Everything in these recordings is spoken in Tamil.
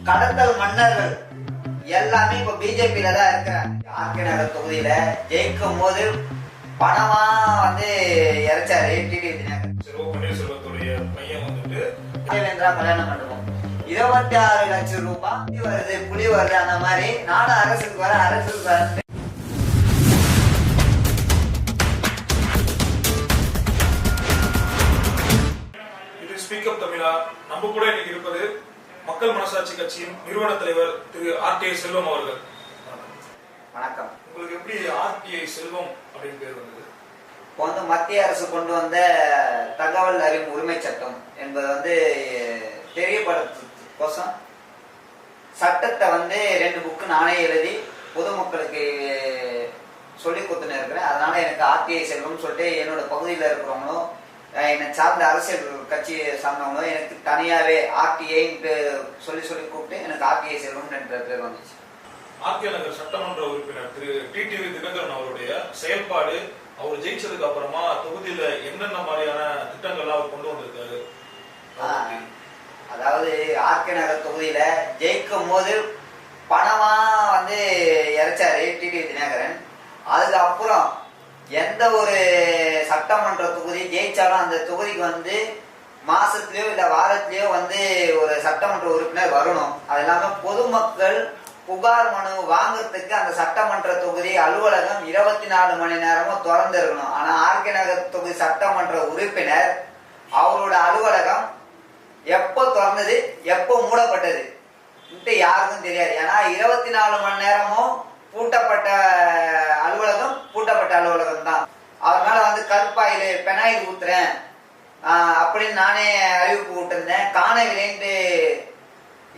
கடத்தல் மன்னர்கள் எல்லாமே இப்ப பிஜேபியில தான் இருக்கிறாங்க. ஆர்கே நகர் தொகுதியில ஜெயிக்கும் போது பணமா இறைச்சாரு டிடிவி தினகரன். பன்னீர்செல்வத்துடைய பையன் கல்யாண மண்டபம் 26 லட்சம் ரூபாய் வருது, புலி வருது. அந்த மாதிரி நானும் அரசுக்கு வரேன். இது ஸ்பீக்கப் தமிழா. நம்ம கூட இன்னைக்கு இருப்பது மக்கள் மனசாட்சி கட்சியின் நிறுவன தலைவர் திரு ஆர்டிஐ செல்வம் அவர்கள். வணக்கம். உங்களுக்கு எப்படி ஆர்டிஐ செல்வம் அப்படின்னு பேர் வந்தது? இப்போ மத்திய அரசு கொண்டு வந்த தகவல் அறியும் உரிமை சட்டம் என்பது தெரியப்படுத்தும் சட்டத்தை 2 புக்கு நானே எழுதி பொதுமக்களுக்கு சொல்லி கொடுத்துன்னு இருக்கிறேன். அதனால எனக்கு ஆர்டிஐ செல்வம் சொல்லிட்டு என்னோட பகுதியில் இருக்கிறவங்களும் என்னை சார்ந்த அரசியல் கட்சியை சார்ந்தவங்களும் எனக்கு தனியாவே ஆர்டிஐன்ட்டு சொல்லி கூப்பிட்டு எனக்கு ஆர்டிஐ செல்வம் என்ற பேர் வந்துச்சு. ஆர்கே நகர் சட்டமன்ற உறுப்பினர் திரு டிடிவி தினகரன் அவருடைய செயல்பாடு, அவர் ஜெயிச்சதுக்கு அப்புறமா தொகுதியில என்னென்ன மாதிரியான திட்டங்கள்லாம் அவர் கொண்டு வந்திருக்காரு? அதாவது ஆர்கே நகர் தொகுதியில ஜெயிக்கும் போது பணமா இறைச்சாரு டிடிவி தினகரன். அதுக்கப்புறம் எந்த ஒரு சட்டமன்ற தொகுதி ஜெயிச்சாலும் அந்த தொகுதிக்கு மாசத்திலயோ இல்ல வாரத்திலயோ ஒரு சட்டமன்ற உறுப்பினர் வரணும். அது இல்லாம பொதுமக்கள் புகார் மனு வாங்குறதுக்கு அந்த சட்டமன்ற தொகுதி அலுவலகம் 24 மணி நேரமும் திறந்து இருக்கணும். ஆனா ஆர்கே நகர் தொகுதி சட்டமன்ற உறுப்பினர் அவரோட அலுவலகம் எப்போ திறந்தது எப்போ மூடப்பட்டது யாருக்கும் தெரியாது. ஏன்னா 24 மணி நேரமும் பூட்டப்பட்ட அலுவலகம் தான். அதனால கற்பாயில் பெனாயில் ஊத்துறேன் அப்படின்னு நானே அறிவிப்பு விட்டுருந்தேன். காணவில்லைன்ட்டு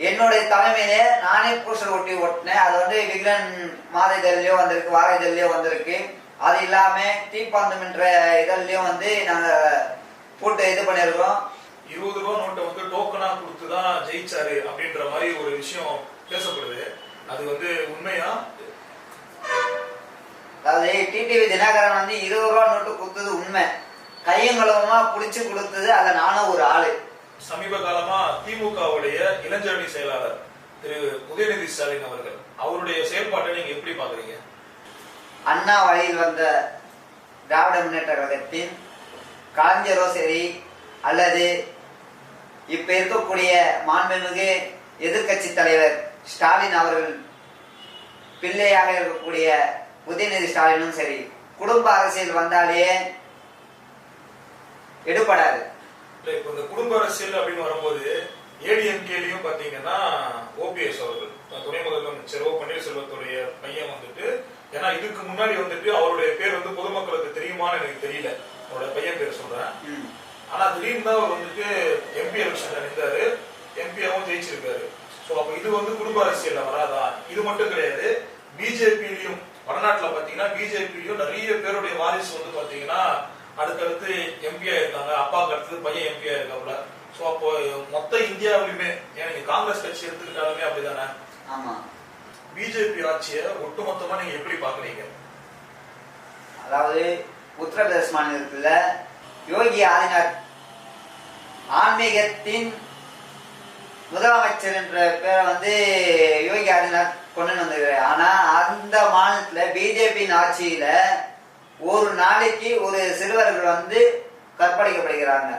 என்னுடைய தலைமையிலே நானே போஸ்டர் ஒட்டினேன். அது விகடன் மாத இதழ்லயோ வந்திருக்கு, வார இதழ்லயோ வந்திருக்கு. அது இல்லாம தீப்பந்தம் என்ற இதழ்லயும் நாங்க போட்டு இது பண்ணிருக்கோம். 20 ரூபா நோட்டை டோக்கனா கொடுத்துதான் ஜெயிச்சாரு அப்படின்ற மாதிரி ஒரு விஷயம் பேசப்படுது. அது உண்மையா? அதாவது டிடிவி தினகரன் 20 ரூபா நோட்டு கொடுத்தது உண்மை. கையங்களமா புடிச்சு கொடுத்தது அதுல நானும் ஒரு ஆளு. சமீப காலமா திமுகவுடைய இளைஞரணி செயலாளர் திரு உதயநிதி ஸ்டாலின் அவர்கள், அவருடைய செயல்பாட்டை நீங்க எப்படி பாக்குறீங்க? அண்ணா வழியில் வந்த திராவிட முன்னேற்ற கழகத்தின் கலைஞரோ சரி அல்லது இப்ப இருக்கக்கூடிய மாண்புமிகு எதிர்கட்சி தலைவர் ஸ்டாலின் அவர்கள் பிள்ளையாக இருக்கக்கூடிய உதயநிதி ஸ்டாலினும் சரி, குடும்ப அரசியல் வந்தாலே எடுபடாது. இப்ப இந்த குடும்ப அரசியல் அப்படின்னு வரும்போது ஏடிஎம்கேலயும் பாத்தீங்கன்னா ஓபிஎஸ் அவர்கள், துணை முதலமைச்சர் பன்னீர்செல்வத்துடைய பையன் ஏன்னா இதுக்கு முன்னாடி அவருடைய பேர் பொதுமக்களுக்கு தெரியுமான்னு எனக்கு தெரியல. அவருடைய பையன் பேர் சொல்றேன். ஆனா திடீர்னு தான் அவர் எம்பி எலெக்ஷன்ல நின்றாரு, எம்பியாவும் ஜெயிச்சிருக்காரு. சோ அப்ப இது குடும்ப அரசியல்ல வராதா? இது மட்டும் கிடையாது, பிஜேபியிலையும் வடநாட்டுல பாத்தீங்கன்னா பிஜேபியிலையும் நிறைய பேருடைய வாரிசு பாத்தீங்கன்னா அடுத்தடுத்து எம்பியா இருக்காங்க. அப்பாவுக்கு அடுத்தது பையன் எம்பியா இருக்காப்ல. சோ அப்போ மொத்த இந்தியாவிலுமே நீங்க காங்கிரஸ் கட்சி எடுத்துக்கிட்டாலுமே அப்படிதானே? ஆமா. பிஜேபி ஆட்சியை ஒட்டுமொத்தமா நீங்க எப்படி பாக்குறீங்க? அதாவது உத்தரப்பிரதேச மாநிலத்துல யோகி ஆதித்யநாத் ஆன்மீகத்தின் முதலமைச்சர் என்ற பேரை யோகி ஆதித்யநாத் கொண்டு வந்திருக்கிறார். ஆனா அந்த மாநிலத்துல பிஜேபியின் ஆட்சியில ஒரு நாளைக்கு ஒரு சிறுவர்கள் கற்பழிக்கப்படுகிறாங்க.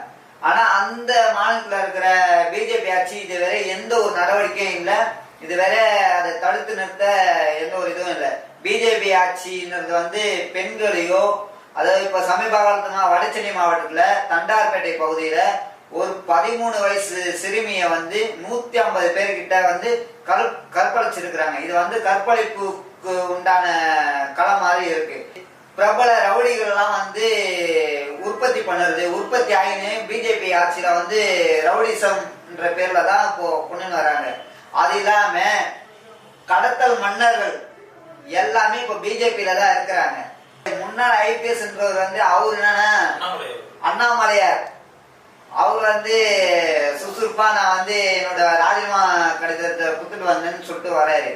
ஆனா அந்த மாநிலத்துல இருக்கிற பிஜேபி ஆட்சி இதுவரை எந்த ஒரு நடவடிக்கையும் இல்லை. இதுவரை அதை தடுத்து நிறுத்த எந்த ஒரு இதுவும் இல்லை. பிஜேபி ஆட்சின்றது பெண்களையோ, அதாவது இப்ப சமீப காலத்துமா வடசென்னை மாவட்டத்துல தண்டார்பேட்டை பகுதியில ஒரு 13 வயசு சிறுமிய 150 பேர்கிட்ட கற்பழிச்சிருக்கிறாங்க. இது கற்பழிப்புக்கு உண்டான களம் மாதிரி இருக்கு. பிரபல ரவுடிகள் எல்லாம் உற்பத்தி பண்ணுறது, உற்பத்தி ஆகினு பிஜேபி ஆட்சியில ரவுடிசம் என்ற பேர்ல தான் இப்போ கொண்டு வராங்க. அது இல்லாம கடத்தல் மன்னர்கள் எல்லாமே இப்ப பிஜேபியில தான் இருக்கிறாங்க. முன்னாள் ஐபிஎஸ் என்றவர் அவரு என்னன்னா அண்ணாமலையார், அவர் சுசுறுப்பா நான் என்னோட ராஜினாமா கடிதத்தை குத்துட்டு வந்தேன்னு சொல்லிட்டு வராரு.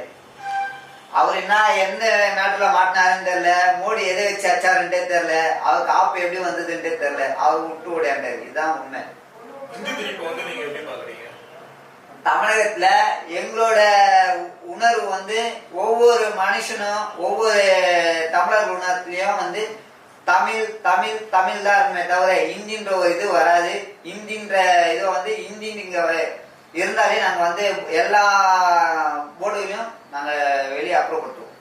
அவர் எந்த மேட்டர்ல மாட்டினாருன்னு தெரியல, மோடி எதை வச்சு அச்சாருன்றே தெரியல, அவருக்கு ஆப்பு எப்படி வந்ததுன்றே தெரியல, அவர் விட்டு ஓடியாண்டாரு. இதுதான் உண்மை. இந்து திணிப்பு நீங்க எப்படி பாக்குறீங்க? தமிழகத்துல எங்களோட உணர்வு வந்து ஒவ்வொரு மனுஷனும் ஒவ்வொரு தமிழர் உணர்வுலயும் வந்து தமிழ் தமிழ் தமிழ் தான் இருக்குமே தவிர இந்தின்ற ஒரு இது வராது. இந்தின்ற இது வந்து இந்தி இங்க இருந்தாலே நாங்க வந்து எல்லா போர்டுகளையும் நாங்க வெளியே அப்ரூவ் பண்ணுவோம்.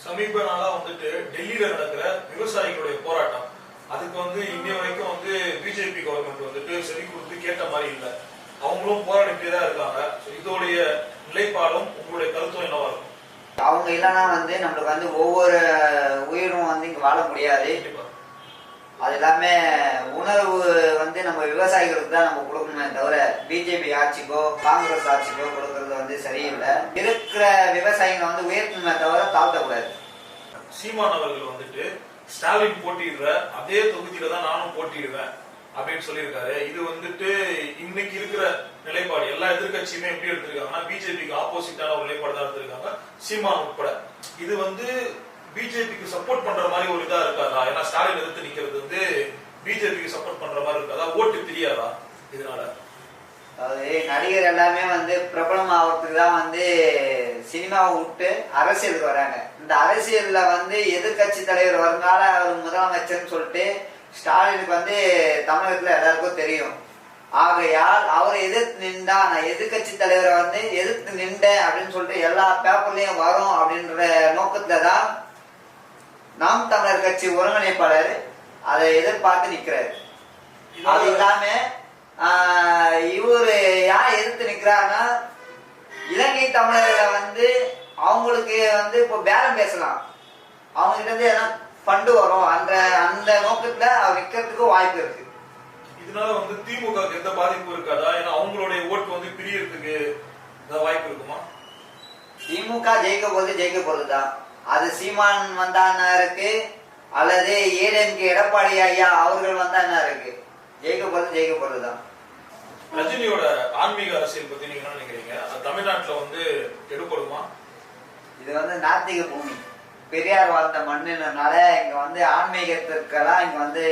சமீப நாளா வந்துட்டு டெல்லியில நடக்கிற விவசாயிகளுடைய போராட்டம், அதுக்கு வந்து இன்னைய வரைக்கும் வந்து பிஜேபி கவர்மெண்ட் வந்துட்டு செவி கொடுத்து கேட்ட மாதிரி இல்லை. அவங்களும் போராடிட்டே தான் இருக்காங்க. இதோடைய நிலைப்பாடும் உங்களுடைய கருத்தும் என்னவா இருக்கும்? அவங்க இல்லைன்னா வந்து நம்மளுக்கு வந்து ஒவ்வொரு உயிரும் வந்து இங்க வாழ முடியாது. அது எல்லாமே உணர்வு வந்து நம்ம விவசாயிகளுக்கு தான் நம்ம கொடுக்கணுமே தவிர பிஜேபி ஆட்சிக்கோ காங்கிரஸ் ஆட்சிக்கோ கொடுக்கறது வந்து சரியில்லை. இருக்கிற விவசாயிகளை வந்து உயர்த்தணுமே தவிர தாழ்த்தக்கூடாது. சீமான் அவர்கள் வந்துட்டு ஸ்டாலின் போட்டியிடுற அதே தொகுதியில தான் நானும் போட்டியிடுவேன் அப்படின்னு சொல்லியிருக்காரு. இது வந்துட்டு இன்னைக்கு இருக்கிற நிலைப்பாடு எல்லா எதிர்கட்சியுமே எப்படி எடுத்திருக்காங்கன்னா பிஜேபிக்கு ஆப்போசிட்டான ஒரு நிலைப்பாடு தான் எடுத்திருக்காங்க, சீமான் உட்பட. இது வந்து பிஜேபிக்கு சப்போர்ட் பண்ற மாதிரி ஒரு இதா இருக்காதா? ஏன்னா ஸ்டாலின் எதிர்த்து நிக்கிறது வந்து பிஜேபிக்கு சப்போர்ட் பண்ற மாதிரி இருக்காதா? ஓட்டு தெரியாதா இதனால? அதாவது நடிகர் எல்லாமே வந்து பிரபலம் ஆகிறதுக்கு தான் வந்து சினிமாவை விட்டு அரசியலுக்கு வராங்க. இந்த அரசியல்ல வந்து எதிர்கட்சி தலைவர் வருங்கால அவர் முதலமைச்சர்னு சொல்லிட்டு ஸ்டாலினுக்கு வந்து தமிழகத்துல எல்லாருக்கும் தெரியும். ஆகையால் அவரை எதிர்த்து நின்றா நான் எதிர்கட்சி தலைவரை வந்து எதிர்த்து நின்றேன் அப்படின்னு சொல்லிட்டு எல்லா பேப்பர்லயும் வரும் அப்படின்ற நோக்கத்துலதான் நாம் தமிழர் கட்சி ஒருங்கிணைப்பாளர் அதை எதிர்பார்த்து நிக்கிறாரு. அது இல்லாம இவரு யார் எதிர்த்து நிக்கிறாருன்னா இலங்கை தமிழர்களை வந்து அவங்களுக்கு வந்து இப்போ பேரம் பேசலாம், அவங்க கிட்ட இருந்து எதனா ஃபண்டு வரும், அந்த அந்த நோக்கத்துல அவர் நிக்கிறதுக்கு வாய்ப்பு இருக்கு. இதனால வந்து திமுக எந்த பாதிப்பு இருக்காதா? ஏன்னா அவங்களுடைய ஓட்டு வந்து பிரியறதுக்கு வாய்ப்பு இருக்குமா? திமுக ஜெயிக்க போறதுதான். அது சீமான் வந்தான்னா இருக்கு அல்லது ஏடிஎம்கே எடப்பாடி ஐயா அவர்கள் வந்தான்னா இருக்கு. ஜெயிக்க போறதுதான். ரஜினியோட ஆன்மீக அரசியல் பத்தி நீங்க என்ன நினைக்கிறீங்க? தமிழ்நாட்டுல வந்து எடுபடுமா? இது வந்து நாத்திக பூமி, பெரியார் வாழ்ந்த மண்ணுனால இங்க வந்து ஆன்மீகத்திற்கெல்லாம் இங்க வந்து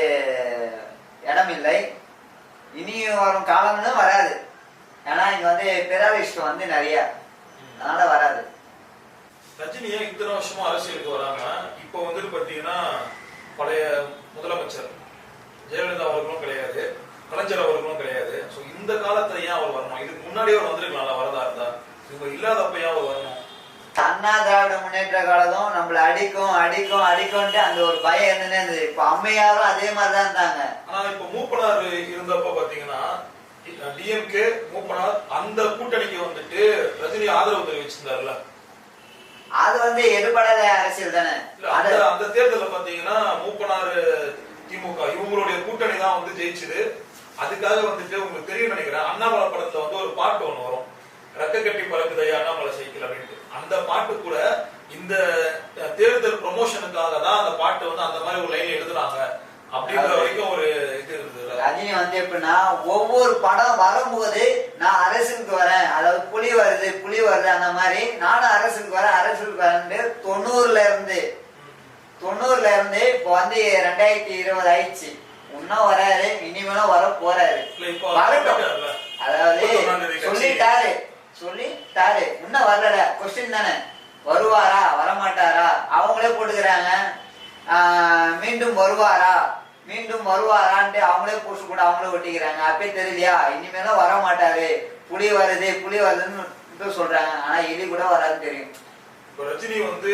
இடம் இல்லை. இனியும் வரும் காலங்களும் வராது. ஏன்னா இங்க வந்து பெரியாரிஸ்ட் வந்து நிறைய, அதனால வராது. ரஜினியா இத்தனை வருஷமா அரசியலுக்கு வராம இப்ப வந்துட்டு பாத்தீங்கன்னா பழைய முதலமைச்சர் ஜெயலலிதா அவர்களும் கிடையாது, கலைஞர் அவர்களும் கிடையாது. இந்த காலத்துல ஏன் அவர் வரணும்? இதுக்கு முன்னாடியே அவர் வந்திருக்கலாம் வரதா இருந்தா. இவங்க இல்லாதப்ப ஏன் அவர் வரணும்? அண்ணா திராவிட முன்னேற்ற காலத்தும் நம்மள அடிக்கும்ட்டு அந்த ஒரு பயம் இருந்துனே இருந்தது. இப்ப அம்மையாரும் அதே மாதிரிதான் இருந்தாங்க. ஆனா இப்ப மூப்பனார் இருந்தப்ப பாத்தீங்கன்னா டிஎம்கே மூப்பனார் அந்த கூட்டணிக்கு வந்துட்டு ரஜினி ஆதரவு தெரிவிச்சிருந்தாருல, அது வந்து எடுபடாத அரசியல் தானே. அந்த தேர்தல பாத்தீங்கன்னா மூப்பனார் திமுக இவங்களுடைய கூட்டணி தான் வந்து ஜெயிச்சது. அதுக்காக வந்துட்டு உங்களுக்கு தெரியும் நினைக்கிறேன், அண்ணாமலை படத்துல வந்து ஒரு பாட்டு ஒண்ணு வரும், ரெக்க கட்டி பறக்குதையா அண்ணாமலை சைக்கிள் அப்படின்ட்டு. அந்த பாட்டு கூட இந்த தேர்தல் ப்ரமோஷனுக்காக தான் அந்த பாட்டு வந்து அந்த மாதிரி ஒரு லைன் எழுதுறாங்க அப்படிங்கிற வரைக்கும் ஒரு இது இருந்தது. ரஜினி வந்து எப்படின்னா ஒவ்வொரு படம் வரும்போது நான் அரசுக்கு வரேன், அதாவது புலி வருது அந்த மாதிரி நானும் அரசுக்கு வரேன் 90ல இருந்து இப்போ வந்து 2020 ஆயிடுச்சு. இன்னும் வராரு, இனிமேலும் வர போறாரு. அதாவது சொல்லிட்டாரு இன்னும் வரல. கொஸ்டின் தானே, வருவாரா வரமாட்டாரா அவங்களே போட்டுக்கிறாங்க. மீண்டும் வருவாரான்ட்டு அவங்களே போஸ்ட் போட்டு அவங்களே ஒட்டிக்கிறாங்க. அப்பயே தெரியலையா இனிமேலும் வர மாட்டாரு, புலி வருதுன்னு சொல்றாங்க. ஆனா இனி கூட வராதுன்னு தெரியும். இப்ப ரஜினி வந்து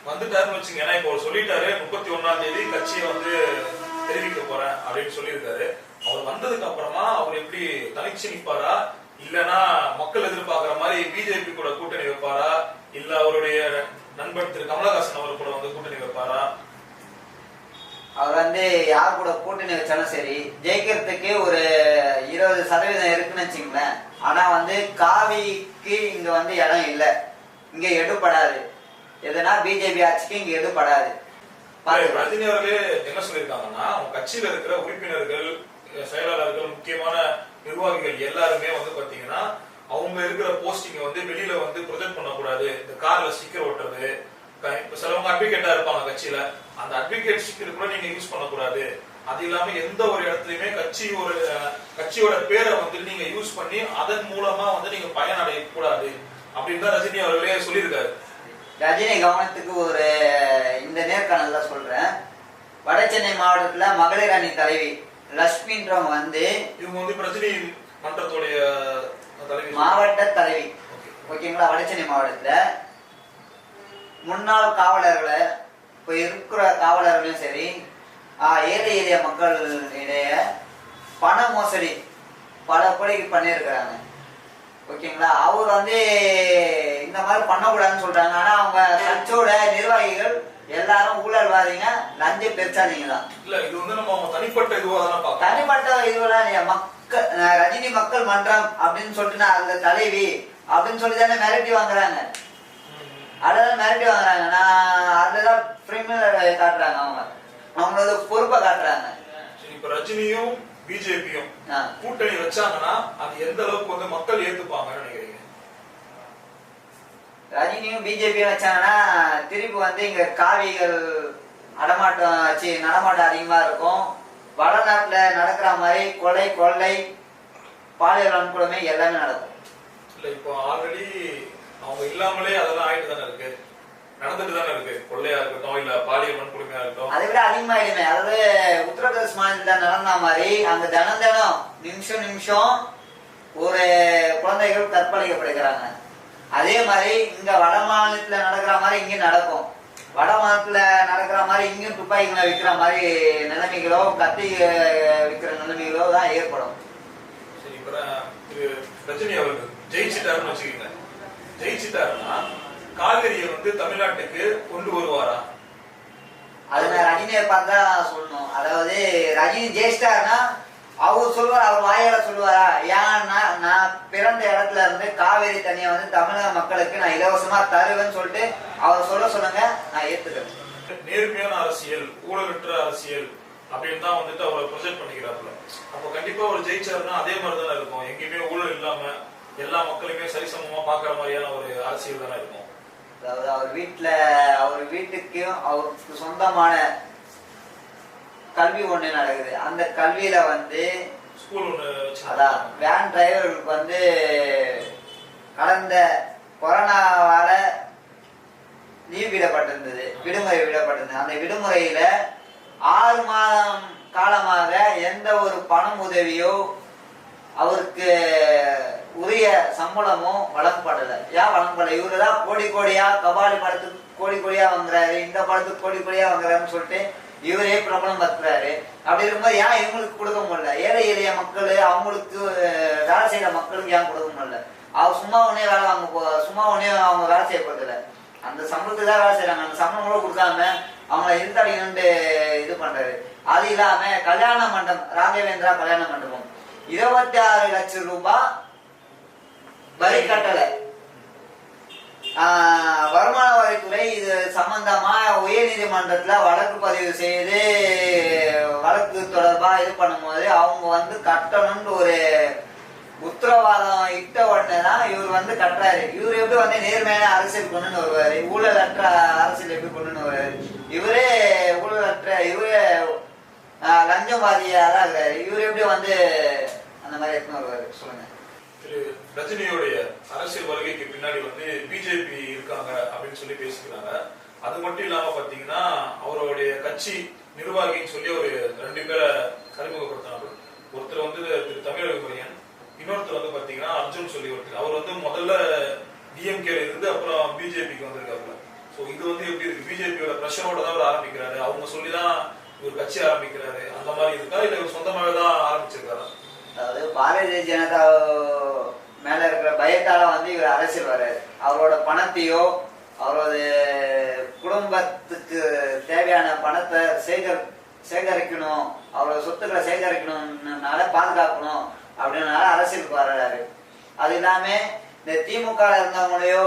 வந்துட்டாருன்னு வச்சுங்க. ஏன்னா இப்போ சொல்லிட்டாரு 31ஆம் தேதி கட்சியை வந்து தெரிவிக்க போறேன் அப்படின்னு சொல்லியிருக்காரு. அவர் வந்ததுக்கு அப்புறமா அவர் எப்படி தனிச்சு நிற்பாரா, இல்லனா மக்கள் எதிர்பார்க்கிற மாதிரி பிஜேபி கூட கூட்டணி வைப்பாரா, இல்ல அவருடைய நண்பர் திரு கமலஹாசன் அவர் கூட வந்து கூட்டணி வைப்பாரா? அவர் வந்து யார் கூட கூட்டணி வச்சாலும் சரி ஜெயிக்கிறதுக்கு ஒரு 20% இருக்குன்னு வச்சுங்களேன். ஆனா வந்து காவிக்கு இங்க வந்து இடம் இல்லை, இங்க எடுபடாது. எதுனா பிஜேபி ஆட்சிக்கு இங்க எடுபடாது. ரஜினி அவர்களே என்ன சொல்லியிருக்காங்கன்னா, அவங்க கட்சியில இருக்கிற உறுப்பினர்கள், செயலாளர்கள், முக்கியமான நிர்வாகிகள் எல்லாருமே வந்து பாத்தீங்கன்னா அவங்க இருக்கிற போஸ்டிங்க வந்து வெளியில வந்து ப்ரொஜெக்ட் பண்ணக்கூடாது. இந்த கார்ல ஸ்டிக்கர் ஒட்டுறது, சிலவங்க அட்வொகேட்டா இருப்பாங்க கட்சியில, அந்த அட்வொகேட் ஸ்டிக்கர் கூட நீங்க யூஸ் பண்ணக்கூடாது அது இல்லாம எந்த ஒரு இடத்துலயுமே கட்சியோட பேரை வந்து நீங்க யூஸ் பண்ணி அதன் மூலமா வந்து நீங்க பயனடைய கூடாது அப்படின்னு தான் ரஜினி அவர்களே சொல்லியிருக்காரு. ரஜினி கவனத்துக்கு ஒரு இந்த நேர்காணல்ல சொல்றேன். வடசென்னை மாவட்டத்துல மகளிர் அணி தலைவி லட்சுமின்றவங்க வந்து இவங்க வந்து ரஜினி மன்றத்துடைய மாவட்ட தலைவி, ஓகேங்களா. வடசென்னை மாவட்டத்துல முன்னாள் காவலர்களை இப்ப இருக்கிற காவலர்களும் சரி, ஏழை எளிய மக்கள் இடையே பண மோசடி பல கொலைக்கு பண்ணியிருக்கிறாங்க, ஓகேங்களா. அவர் வந்து இந்த மாதிரி பண்ணக்கூடாதுன்னு சொல்றாங்க. ஆனா அவங்க கட்சியோட நிர்வாகிகள் எல்லாரும் ஊழல்வாதிங்க, லஞ்ச பெருசாதீங்க தான். இல்ல இது வந்து நம்ம தனிப்பட்ட இதுவாக தனிப்பட்ட இதுவெல்லாம் மக்கள் ரஜினி மக்கள் மன்றம் அப்படின்னு சொல்லிட்டு அந்த தலைவி அப்படின்னு சொல்லி தானே மிரட்டி வாங்குறாங்க. அதெல்லாம் மிரட்டி வாங்குறாங்க. நான் அதுதான் காட்டுறாங்க, அவங்களோட பொறுப்பை காட்டுறாங்க. இப்ப ரஜினியும் பிஜேபியும் கூட்டணி வச்சாங்கன்னா அது எந்த அளவுக்கு வந்து மக்கள் ஏத்துப்பாங்கன்னு நினைக்கிறீங்க? ரஜினியும் பிஜேபியும் வச்சாங்கன்னா திருப்பி வந்து இங்க காவிகள் நடமாட்டம் அதிகமா இருக்கும். வடநாட்டுல நடக்கிற மாதிரி கொலை, கொள்ளை, பாலியல் வன்கொடுமை எல்லாமே நடக்கும். இல்ல இப்போ ஆல்ரெடி அவங்க இல்லாமலே அதெல்லாம் ஆயிட்டு தானே இருக்கு, நடந்துட்டு தானே இருக்கு. கொள்ளையா இருக்கட்டும் இல்ல பாலியல் வன்கொடுமையா இருக்கட்டும், அதை விட அதிகமாயிடுமே. அதாவது உத்தரப்பிரதேச மாநிலத்துல நடந்த மாதிரி அங்க தினம் நிமிஷம் ஒரு குழந்தைகள் கற்பழிக்கப்படுகிறாங்க. அதே மாதிரி இங்க வட மாநிலத்துல நடக்கிற மாதிரி இங்க நடக்கும். வட மாநிலத்துல நடக்கிற மாதிரி இங்கேயும் துப்பாக்கிகளை விற்கிற மாதிரி நிலைமைகளோ கத்தி விற்கிற நிலைமைகளோ தான் ஏற்படும். சரி, இப்ப ரஜினி அவர்கள் ஜெயிச்சிட்டாருன்னு வச்சுக்கீங்க. ஜெயிச்சிட்டாருன்னா காவிரியை வந்து தமிழ்நாட்டுக்கு கொண்டு வருவாரா? அது நான் ரஜினியை பார்த்தா சொல்லணும். அதாவது ரஜினி ஜெயிச்சிட்டாருன்னா அவர் சொல்லுவார், அவர் வாயால சொல்லுவாரா? ஏன்னா நான் பிறந்த இடத்துல இருந்து காவேரி தண்ணியை வந்து தமிழக மக்களுக்கு நான் இலவசமா தருவேன்னு சொல்லிட்டு அவர் சொல்லுங்க, நான் ஏத்துக்கிறேன். நேர்மையான அரசியல், ஊழலற்ற அரசியல் அப்படின்னு தான் வந்துட்டு அவரை ப்ரொஜெக்ட் பண்ணிக்கிறாப்புல. அப்ப கண்டிப்பா அவர் ஜெயிச்சாருன்னா அதே மாதிரி தானே இருக்கும். எங்கேயுமே ஊழல் இல்லாம எல்லா மக்களுமே சரிசமமா பாக்குற மாதிரியான ஒரு அரசியல் தானே இருக்கும். அதாவது அவர் வீட்டுக்கும் அவருக்கு சொந்தமான கல்வி ஒண்ணு நடக்குது. அந்த கல்வியில வந்து ஸ்கூல் ஒண்ணு, அதான் வேன் டிரைவர்களுக்கு வந்து கடந்த கொரோனாவால லீவ் விடப்பட்டிருந்தது, விடுமுறை விடப்பட்டிருந்தது. அந்த விடுமுறையில 6 மாதம் காலமாக எந்த ஒரு பணம் உதவியோ அவருக்கு உரிய சம்பளமும் வழங்கப்படல. ஏன் வழங்கப்படல? இவருதான் கோடியா கபாலி படத்துக்கு கோடியா வாங்குறாரு, இந்த படத்துக்கு கோடியா வாங்குறாருன்னு சொல்லிட்டு இவரே பிரபலம் பத்துறாரு. அப்படி இருக்கும்போது ஏன் இவங்களுக்கு கொடுக்க முடியல? ஏழை எளிய மக்கள், அவங்களுக்கு வேலை செய்யற மக்களுக்கு ஏன் கொடுக்க முடியல? அவர் சும்மா ஒன்னே அவங்க வேலை செய்யப்படுறதில்ல. அந்த சம்பளத்துக்கு தான் வேலை செய்யறாங்க. அந்த சம்பளம் கூட கொடுக்காம அவங்கள இருந்தடிக்கணும்னு இது பண்றாரு. அது இல்லாம கல்யாண மண்டபம், ராகவேந்திரா கல்யாண மண்டபம் 26 லட்சம் ரூபாய் வரி கட்டளை. வருமான வரித்துறை இது சம்பந்தமா உயர் நீதிமன்றத்துல வழக்கு பதிவு செய்து வழக்கு தொடர்பா இது பண்ணும்போது அவங்க வந்து கட்டணும்னு ஒரு உத்தரவாதம் இட்ட உடனே தான் இவர் வந்து கட்டுறாரு. இவர் எப்படி வந்து நேர்மையான அரசியல் கொண்டுன்னு வருவாரு? ஊழலற்ற அரசியல் எப்படி கொண்டுன்னு வருவாரு? இவரே ஊழலற்ற, இவரே லஞ்சவாதியா தான் இருக்காரு. இவர் எப்படி வந்து அந்த மாதிரி எடுத்துன்னு வருவாரு? சொல்லுங்க. திரு ரஜினியோடைய அரசியல் வருகைக்கு பின்னாடி வந்து பிஜேபி இருக்காங்க அப்படின்னு சொல்லி பேசிக்கிறாங்க. அது மட்டும் இல்லாம பாத்தீங்கன்னா அவருடைய கட்சி நிர்வாகின்னு சொல்லி ஒரு 2 பேரை அறிமுகப்படுத்தினாங்க. ஒருத்தர் வந்து திரு தமிழக, இன்னொருத்தர் வந்து பாத்தீங்கன்னா அர்ஜுன் சொல்லி ஒருத்தர். அவர் வந்து முதல்ல டிஎம்கே இருந்து அப்புறம் பிஜேபிக்கு வந்திருக்காருல. சோ இது வந்து எப்படி இருக்கு? பிஜேபியோட பிரஷரோட தான் அவர் ஆரம்பிக்கிறாரு, அவங்க சொல்லிதான் ஒரு கட்சி ஆரம்பிக்கிறாரு, அந்த மாதிரி இருக்கா இல்ல இவர் சொந்தமாவே தான் ஆரம்பிச்சிருக்காரா? அதாவது பாரதிய ஜனதா மேல இருக்கிற பயத்தால வந்து இவர் அரசியல் வர்றாரு. அவரோட பணத்தையோ அவரோட குடும்பத்துக்கு தேவையான பணத்தை சேகரிக்கணும், அவரோட சொத்துக்களை சேகரிக்கணும்னால பாதுகாக்கணும் அப்படின்னால அரசியலுக்கு வர்றாரு. அது இல்லாம இந்த திமுக இருந்தவங்களையோ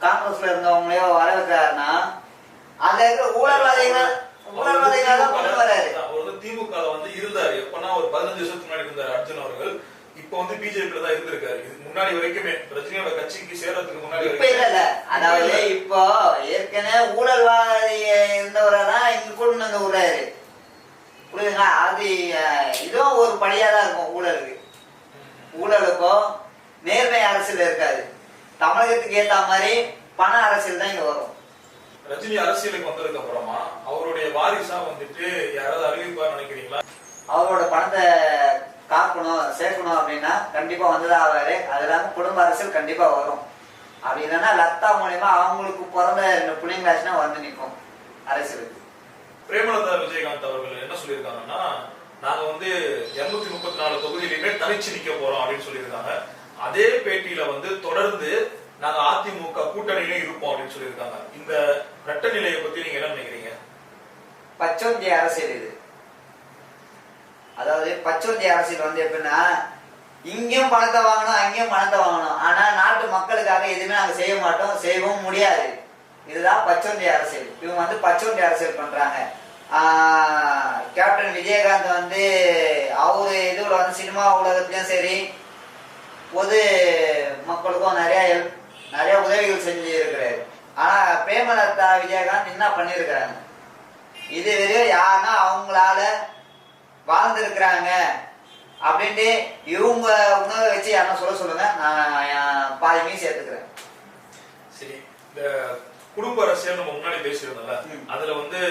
காங்கிரஸ்ல இருந்தவங்களையோ வர வைக்கிறாருன்னா அந்த ஊழல்வாதிகள் கொண்டு வர்றாரு. அவர் திமுக வந்து இருந்தாரு எப்பன்னா ஒரு 15 வருஷத்துக்கு முன்னாடி இருந்தாரு அர்ஜுன் அவர்கள். இப்ப வந்து பிஜேபி தான் இருந்திருக்காரு. இதுக்கு முன்னாடி வரைக்குமே ரஜினியோட கட்சிக்கு சேர்றதுக்கு முன்னாடி இப்ப இல்ல. அதாவது இப்போ ஏற்கனவே ஊழல்வாதி இருந்தவரை தான் இங்க கொண்டு வந்து விடுறாரு. புரியுதுங்களா? அது அரசியல் இருக்காது. தமிழகத்துக்கு ஏத்த மாதிரி பண அரசியல் தான் இங்க வரும். ரஜினி அரசியலுக்கு வந்ததுக்கு அப்புறமா அவருடைய வாரிசா வந்துட்டு யாராவது அறிவிப்பார் நினைக்கிறீங்களா? அவரோட பணத்தை காக்கணும் சேர்க்கணும் அப்படின்னா கண்டிப்பா வந்துதான் ஆவாரு. அது இல்லாம குடும்ப அரசியல் கண்டிப்பா வரும். அப்படி இல்லைன்னா லதா மூலியமா அவங்களுக்கு பிறந்த 2 பிள்ளைங்களாச்சுன்னா வந்து நிற்கும் அரசியலுக்கு. பிரேமலதா விஜயகாந்த் அவர்கள் என்ன சொல்லியிருக்காங்கன்னா, நாங்க வந்து 234 தொகுதியிலுமே தனிச்சு நிக்க போறோம் அப்படின்னு சொல்லியிருக்காங்க. அதே பேட்டியில வந்து தொடர்ந்து நாங்க அதிமுக கூட்டணியிலே இருப்போம் அப்படின்னு சொல்லியிருக்காங்க. இந்த ரெட்ட நிலையை பத்தி நீங்க என்ன நினைக்கிறீங்க? பச்சோந்தி அரசியல் இது. அதாவது பச்சோந்தி அரசியல் வந்து எப்படின்னா, இங்கேயும் பணத்தை வாங்கணும் அங்கேயும் பணத்தை வாங்கணும், ஆனா நாட்டு மக்களுக்காக எதுவுமே நாங்க செய்ய மாட்டோம், செய்யவும் முடியாது. இதுதான் பச்சோந்தி அரசியல். இவங்க வந்து பச்சோந்தி அரசியல் பண்றாங்க. கேப்டன் விஜயகாந்த் வந்து அவரு இதுல வந்து சினிமா உலகத்திலயும் சரி பொது மக்களுக்கும் நிறைய உதவிகள் செஞ்சு இருக்கிறாரு. ஆனா பிரேமலதா விஜயகாந்த் என்ன பண்ணிருக்கிறாங்க, இது வரையும் யாருன்னா அவங்களால வாழ்ந்திருக்கிறாங்க அப்படின்ட்டு இவங்க உணவை வச்சு யாரும் சொல்லுங்க, நான் பாதிமையும் சேர்த்துக்கிறேன். சரி, இந்த குடும்ப அரசியல் நம்ம முன்னாடி பேசியிருந்தோம்ல, அதுல வந்து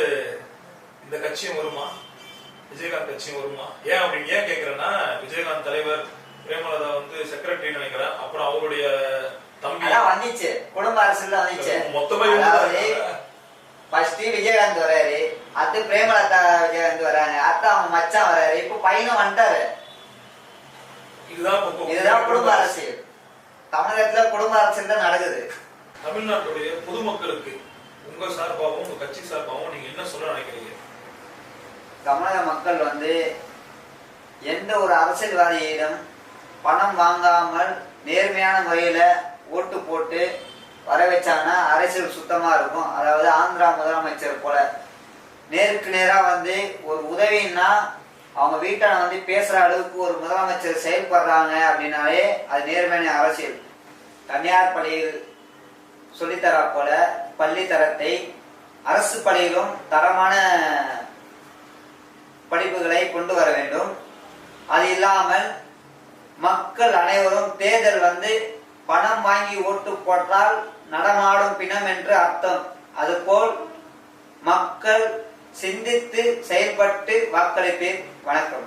இந்த கட்சியும் வருமா, விஜயகாந்த் கட்சியும் வருமா? ஏன் அப்படின்னு ஏன் கேக்குறேன்னா, விஜயகாந்த் தலைவர், பிரேமலதா வந்து செக்ரட்டரி நினைக்கிறேன், அப்புறம் அவருடைய தம்பி வந்துச்சு, குடும்ப அரசியல் வந்துச்சு. மொத்தமா ஃபர்ஸ்ட் விஜயகாந்த் வராரு, அது பிரேமலதா விஜயகாந்த் வராங்க, அடுத்து அவங்க மச்சான் வராரு, இப்ப பையனும் வந்துட்டாரு. இதுதான் குடும்ப அரசியல். தமிழகத்துல குடும்ப அரசியல் தான் நடக்குது. தமிழ்நாட்டுடைய பொதுமக்களுக்கு உங்க சார்பாகவும் உங்க கட்சி சார்பாகவும் நீங்க என்ன சொல்ல நினைக்கிறீங்க? தமிழக மக்கள் வந்து எந்த ஒரு அரசியல்வாதியிடம் பணம் வாங்காமல் நேர்மையான முறையில ஓட்டு போட்டு வர வச்சாங்கன்னா அரசியல் சுத்தமா இருக்கும். அதாவது ஆந்திரா முதலமைச்சர் போல நேருக்கு நேரா வந்து ஒரு உதவின்னா அவங்க வீட்டான வந்து பேசுற அளவுக்கு ஒரு முதலமைச்சர் செயல்படுறாங்க அப்படின்னாலே அது நேர்மையான அரசியல். தனியார் பள்ளியில் சொல்லித்தரா போல பள்ளி தரத்தை அரசு பள்ளியிலும் தரமான படிப்புகளை கொண்டு வர வேண்டும். அது இல்லாமல் மக்கள் அனைவரும் தேர்தல் வந்து பணம் வாங்கி ஓட்டு போட்டால் நடமாடும் பிணம் என்று அர்த்தம். அதுபோல் மக்கள் சிந்தித்து செயல்பட்டு வாக்களிப்பேன். வணக்கம்.